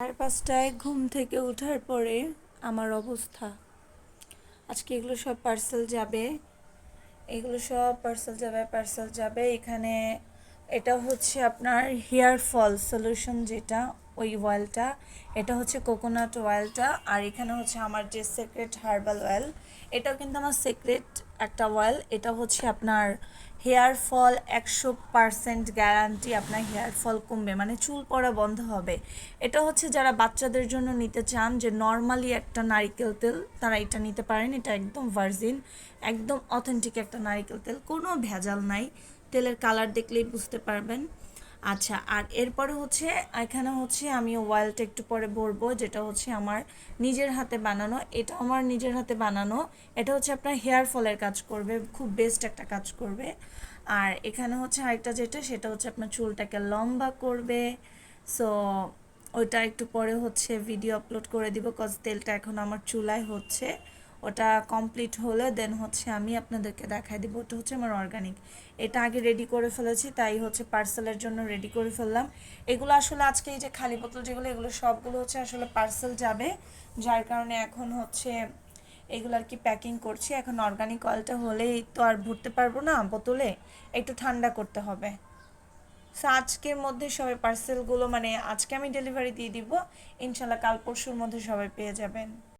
4:05টায় ঘুম থেকে ওঠার পরে আমার অবস্থা, আজকে এগুলো সব পার্সেল যাবে। এগুলো সব পার্সেল যাবে এখানে। এটা হচ্ছে আপনার হেয়ার ফল সলিউশন, যেটা ওই অয়েলটা। এটা হচ্ছে কোকোনাট অয়েলটা। আর এখানে হচ্ছে আমার যে সিক্রেট হার্বাল অয়েল, এটাও কিন্তু আমার সিক্রেট একটা অয়েল। এটা হচ্ছে আপনার হেয়ার ফল 100% গ্যারান্টি, আপনার হেয়ার ফল কমবে, মানে চুল পড়া বন্ধ হবে। এটা হচ্ছে যারা বাচ্চাদের জন্য নিতে চান, যে নর্মালি একটা নারিকেল তেল, তারা এটা নিতে পারেন। এটা একদম ভার্জিন, একদম অথেন্টিক একটা নারিকেল তেল, কোনো ভেজাল নাই। তেলের কালার দেখলেই বুঝতে পারবেন। আচ্ছা, আর এরপরে হচ্ছে এখানে হচ্ছে আমি অয়েলটা একটু পরে ভরবো, যেটা হচ্ছে আমার নিজের হাতে বানানো। এটা আমার নিজের হাতে বানানো। এটা হচ্ছে আপনার হেয়ার ফলের কাজ করবে, খুব বেস্ট একটা কাজ করবে। আর এখানে হচ্ছে আরেকটা যেটা, সেটা হচ্ছে আপনার চুলটাকে লম্বা করবে। সো ওইটা একটু পরে হচ্ছে ভিডিও আপলোড করে দিব, কজ তেলটা এখন আমার চুলায় হচ্ছে। ওটা কমপ্লিট হলে দেন হচ্ছে আমি আপনাদেরকে দেখাই দিব। ওটা হচ্ছে আমার অর্গানিক। এটা আগে রেডি করে ফেলেছি, তাই হচ্ছে পার্সেলের জন্য রেডি করে ফেললাম। এগুলো আসলে আজকে এই যে খালি বোতল যেগুলো, এগুলো সবগুলো হচ্ছে আসলে পার্সেল যাবে, যার কারণে এখন হচ্ছে এগুলো আর কি প্যাকিং করছি। এখন অর্গানিক অয়েলটা হলেই তো আর ভরতে পারবো না বোতলে, একটু ঠান্ডা করতে হবে। সো আজকের মধ্যে সবাই পার্সেলগুলো, মানে আজকে আমি ডেলিভারি দিয়ে দিব, ইনশাল্লাহ কাল পরশুর মধ্যে সবাই পেয়ে যাবেন।